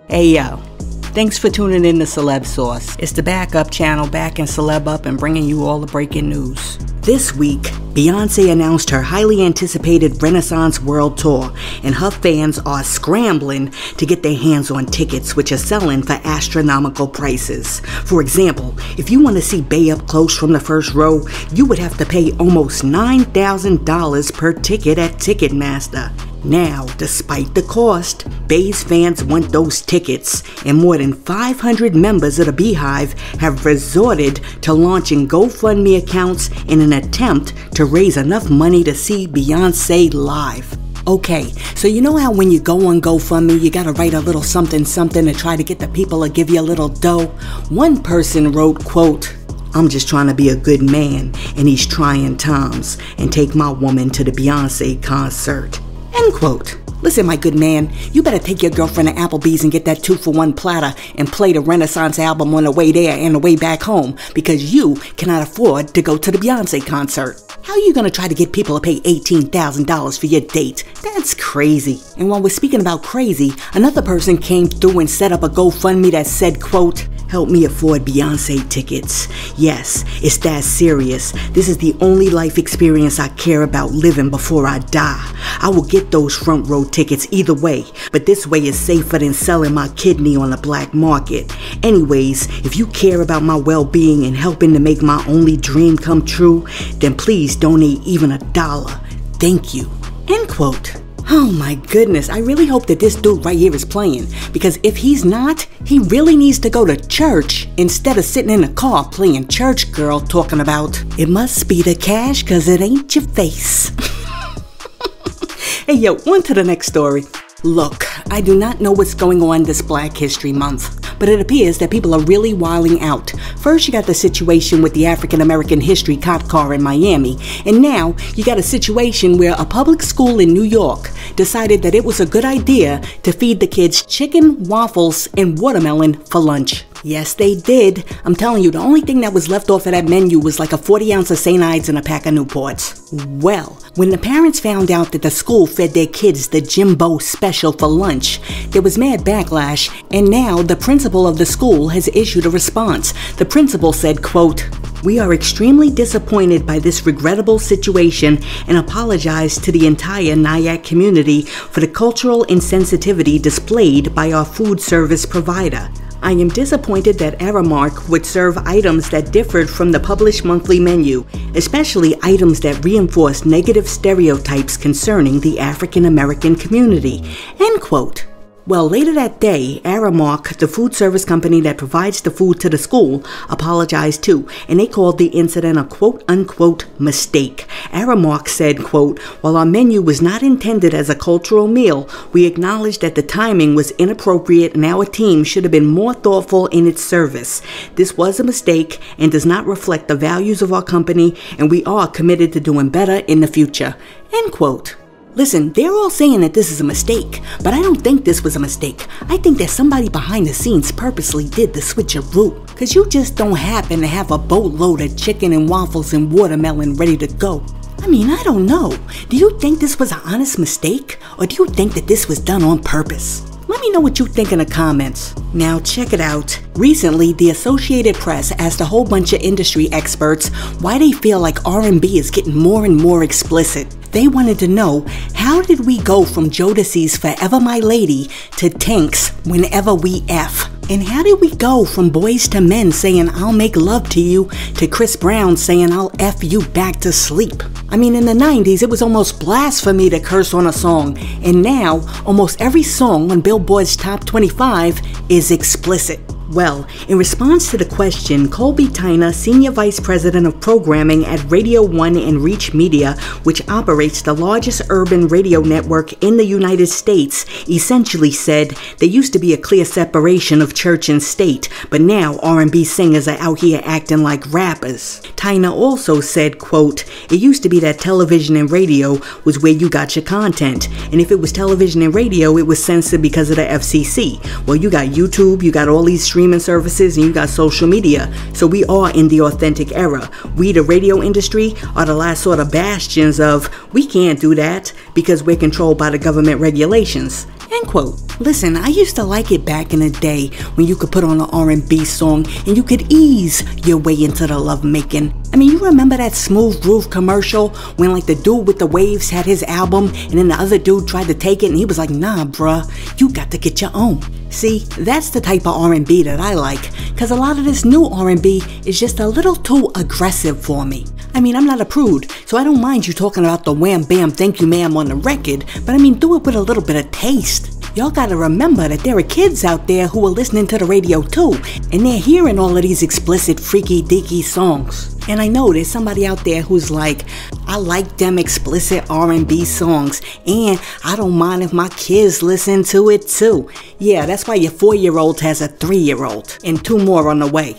Hey yo, thanks for tuning in to Celeb Sauce. It's the backup channel backing Celeb up and bringing you all the breaking news. This week, Beyonce announced her highly anticipated Renaissance World Tour, and her fans are scrambling to get their hands on tickets, which are selling for astronomical prices. For example, if you want to see Bey up close from the first row, you would have to pay almost $9,000 per ticket at Ticketmaster. Now, despite the cost, Bey's fans want those tickets, and more than 500 members of the Beehive have resorted to launching GoFundMe accounts in an attempt to raise enough money to see Beyonce live. Okay, so you know how when you go on GoFundMe, you gotta write a little something to try to get the people to give you a little dough? One person wrote, quote, "I'm just trying to be a good man in these trying times and take my woman to the Beyonce concert." End quote. Listen, my good man, you better take your girlfriend to Applebee's and get that 2-for-1 platter and play the Renaissance album on the way there and the way back home, because you cannot afford to go to the Beyonce concert. How are you going to try to get people to pay $18,000 for your date? That's crazy. And while we're speaking about crazy, another person came through and set up a GoFundMe that said, quote, "Help me afford Beyonce tickets. Yes, it's that serious. This is the only life experience I care about living before I die. I will get those front row tickets either way, but this way is safer than selling my kidney on the black market. Anyways, if you care about my well-being and helping to make my only dream come true, then please donate even $1. Thank you." End quote. Oh my goodness, I really hope that this dude right here is playing, because if he's not, he really needs to go to church instead of sitting in a car playing church girl talking about, "It must be the cash 'cause it ain't your face." Hey yo, on to the next story. Look, I do not know what's going on this Black History Month, but it appears that people are really wilding out. First, you got the situation with the African American history cop car in Miami, and now you got a situation where a public school in New York decided that it was a good idea to feed the kids chicken, waffles, and watermelon for lunch. Yes, they did. I'm telling you, the only thing that was left off of that menu was like a 40 ounce of St. Ides and a pack of Newports. Well, when the parents found out that the school fed their kids the Jimbo Special for lunch, there was mad backlash, and now the principal of the school has issued a response. The principal said, quote, "We are extremely disappointed by this regrettable situation and apologize to the entire Nyack community for the cultural insensitivity displayed by our food service provider. I am disappointed that Aramark would serve items that differed from the published monthly menu, especially items that reinforce negative stereotypes concerning the African American community." End quote. Well, later that day, Aramark, the food service company that provides the food to the school, apologized too, and they called the incident a quote-unquote mistake. Aramark said, quote, "While our menu was not intended as a cultural meal, we acknowledge that the timing was inappropriate and our team should have been more thoughtful in its service. This was a mistake and does not reflect the values of our company, and we are committed to doing better in the future." End quote. Listen, they're all saying that this is a mistake, but I don't think this was a mistake. I think that somebody behind the scenes purposely did the switcheroo, because you just don't happen to have a boatload of chicken and waffles and watermelon ready to go. I mean, I don't know. Do you think this was an honest mistake, or do you think that this was done on purpose? Let me know what you think in the comments. Now check it out. Recently, the Associated Press asked a whole bunch of industry experts why they feel like R&B is getting more and more explicit. They wanted to know, how did we go from Jodeci's Forever My Lady to Tank's Whenever We F? And how did we go from Boys to Men saying I'll make love to you to Chris Brown saying I'll F you back to sleep? I mean, in the 90s, it was almost blasphemy to curse on a song, and now almost every song on Billboard's Top 25 is explicit. Well, in response to the question, Colby Tyner, Senior Vice President of Programming at Radio 1 and Reach Media, which operates the largest urban radio network in the United States, essentially said there used to be a clear separation of church and state, but now R&B singers are out here acting like rappers. Tyner also said, quote, "It used to be that television and radio was where you got your content, and if it was television and radio, it was censored because of the FCC. Well, you got YouTube, you got all these streaming services, and you got social media. So we are in the authentic era. We, the radio industry, are the last sort of bastions of, we can't do that because we're controlled by the government regulations." End quote. Listen, I used to like it back in the day when you could put on an R&B song and you could ease your way into the lovemaking. I mean, you remember that Smooth Groove commercial when like the dude with the waves had his album and then the other dude tried to take it and he was like, nah, bruh, you got to get your own. See, that's the type of R&B that I like, because a lot of this new R&B is just a little too aggressive for me. I mean, I'm not a prude, so I don't mind you talking about the wham bam thank you ma'am on the record, but I mean, do it with a little bit of taste. Y'all gotta remember that there are kids out there who are listening to the radio too, and they're hearing all of these explicit freaky deaky songs. And I know there's somebody out there who's like, I like them explicit R&B songs, and I don't mind if my kids listen to it too. Yeah, that's why your 4-year-old has a 3-year-old, and 2 more on the way.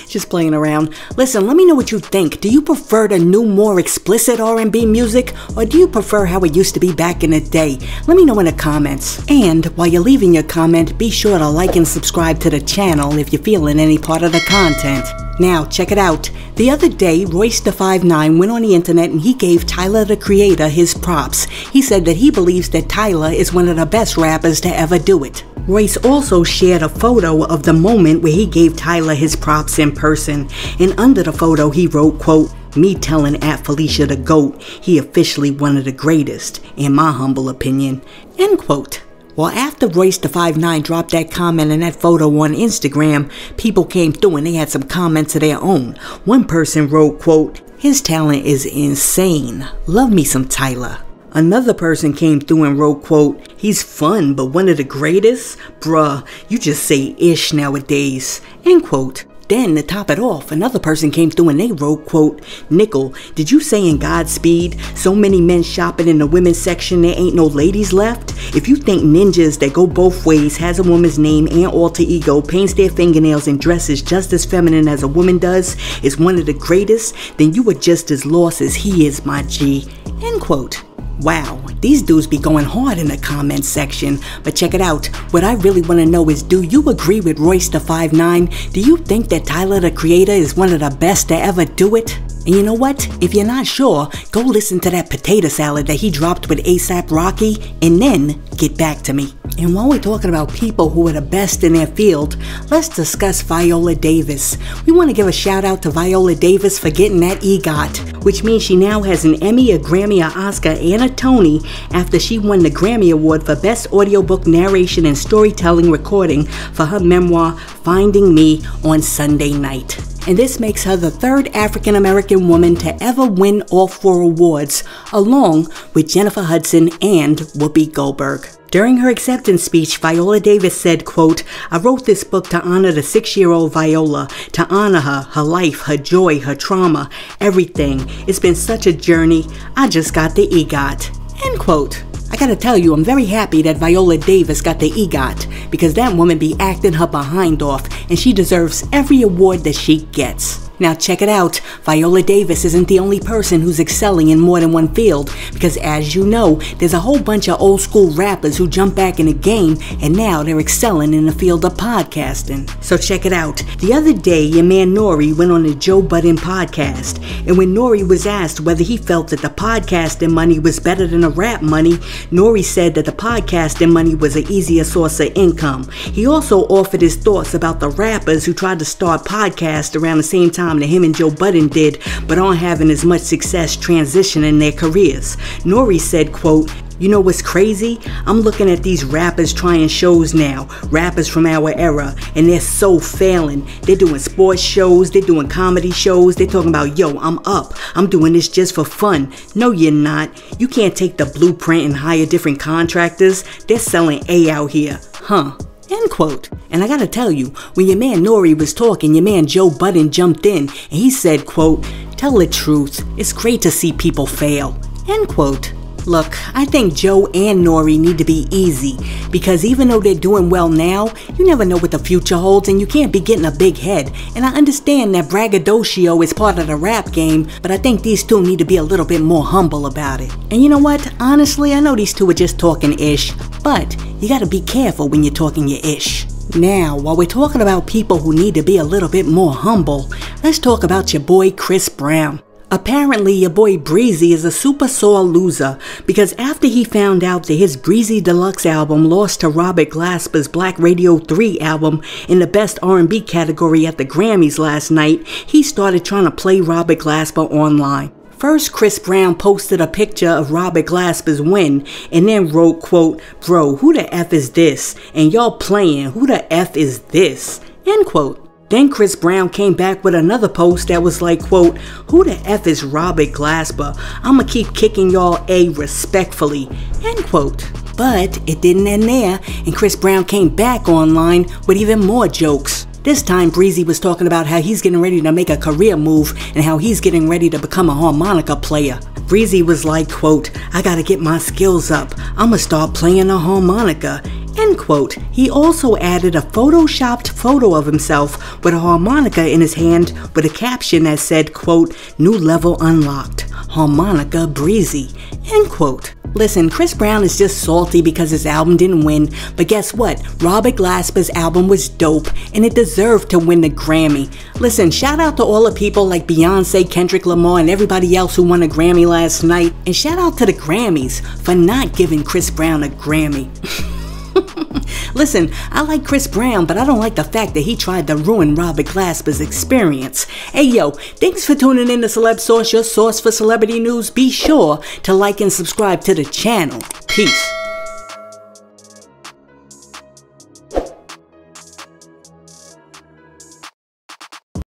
Just playing around. Listen, let me know what you think. Do you prefer the new, more explicit R&B music, or do you prefer how it used to be back in the day? Let me know in the comments. And while you're leaving your comment, be sure to like and subscribe to the channel if you're feeling any part of the content. Now, check it out. The other day, Royce da 5'9" went on the internet and he gave Tyler, the Creator, his props. He said that he believes that Tyler is one of the best rappers to ever do it. Royce also shared a photo of the moment where he gave Tyler his props in person, and under the photo he wrote, quote, me telling at Felicia the GOAT he officially one of the greatest, in my humble opinion, end quote. Well, after Royce da 5'9" dropped that comment and that photo on Instagram, people came through and they had some comments of their own. One person wrote, quote, his talent is insane. Love me some Tyler. Another person came through and wrote, quote, he's fun, but one of the greatest? Bruh, you just say ish nowadays, end quote. Then, to top it off, another person came through and they wrote, quote, Nickel, did you say in Godspeed, so many men shopping in the women's section there ain't no ladies left? If you think ninjas that go both ways, has a woman's name and alter ego, paints their fingernails and dresses just as feminine as a woman does, is one of the greatest, then you are just as lost as he is, my G, end quote. Wow, these dudes be going hard in the comments section, but check it out. What I really want to know is, do you agree with Royce da 5'9"? Do you think that Tyler, the Creator, is one of the best to ever do it? And you know what? If you're not sure, go listen to that potato salad that he dropped with A$AP Rocky, and then get back to me. And while we're talking about people who are the best in their field, let's discuss Viola Davis. We want to give a shout out to Viola Davis for getting that EGOT, which means she now has an Emmy, a Grammy, an Oscar, and a Tony after she won the Grammy Award for Best Audiobook Narration and Storytelling Recording for her memoir, Finding Me, on Sunday night. And this makes her the 3rd African-American woman to ever win all 4 awards, along with Jennifer Hudson and Whoopi Goldberg. During her acceptance speech, Viola Davis said, quote, I wrote this book to honor the 6-year-old Viola, to honor her, her life, her joy, her trauma, everything. It's been such a journey. I just got the EGOT, end quote. I gotta tell you, I'm very happy that Viola Davis got the EGOT, because that woman be acting her behind off, and she deserves every award that she gets. Now check it out, Viola Davis isn't the only person who's excelling in more than one field, because as you know, there's a whole bunch of old school rappers who jump back in the game and now they're excelling in the field of podcasting. So check it out. The other day, your man Nore went on the Joe Budden podcast, and when Nore was asked whether he felt that the podcasting money was better than the rap money, Nore said that the podcasting money was an easier source of income. He also offered his thoughts about the rappers who tried to start podcasts around the same time that him and Joe Budden did, but aren't having as much success transitioning their careers. Nore said, quote, you know what's crazy? I'm looking at these rappers trying shows now, rappers from our era, and they're so failing. They're doing sports shows, they're doing comedy shows, they're talking about, yo, I'm up, I'm doing this just for fun. No, you're not. You can't take the blueprint and hire different contractors. They're selling A out here, huh? End quote. And I gotta tell you, when your man Nore was talking, your man Joe Budden jumped in and he said, quote, tell the truth, it's great to see people fail, end quote. Look, I think Joe and Nore need to be easy, because even though they're doing well now, you never know what the future holds and you can't be getting a big head. And I understand that braggadocio is part of the rap game, but I think these two need to be a little bit more humble about it. And you know what? Honestly, I know these two are just talking ish, but you gotta be careful when you're talking your ish. Now, while we're talking about people who need to be a little bit more humble, let's talk about your boy Chris Brown. Apparently, your boy Breezy is a super sore loser because after he found out that his Breezy Deluxe album lost to Robert Glasper's Black Radio 3 album in the Best R&B category at the Grammys last night, he started trying to play Robert Glasper online. First, Chris Brown posted a picture of Robert Glasper's win and then wrote, quote, "Bro, who the F is this? And y'all playing, who the F is this?" End quote. Then Chris Brown came back with another post that was like, quote, "Who the F is Robert Glasper? I'ma keep kicking y'all A respectfully." End quote. But it didn't end there, and Chris Brown came back online with even more jokes. This time, Breezy was talking about how he's getting ready to make a career move and how he's getting ready to become a harmonica player. Breezy was like, quote, "I gotta get my skills up. I'ma start playing the harmonica." End quote. He also added a photoshopped photo of himself with a harmonica in his hand with a caption that said, quote, "New level unlocked. Harmonica Breezy." End quote. Listen, Chris Brown is just salty because his album didn't win, but guess what? Robert Glasper's album was dope, and it deserved to win the Grammy. Listen, shout out to all the people like Beyonce, Kendrick Lamar, and everybody else who won a Grammy last night, and shout out to the Grammys for not giving Chris Brown a Grammy. Listen, I like Chris Brown, but I don't like the fact that he tried to ruin Robert Glasper's experience. Hey yo, thanks for tuning in to Celeb Source, your source for celebrity news. Be sure to like and subscribe to the channel. Peace.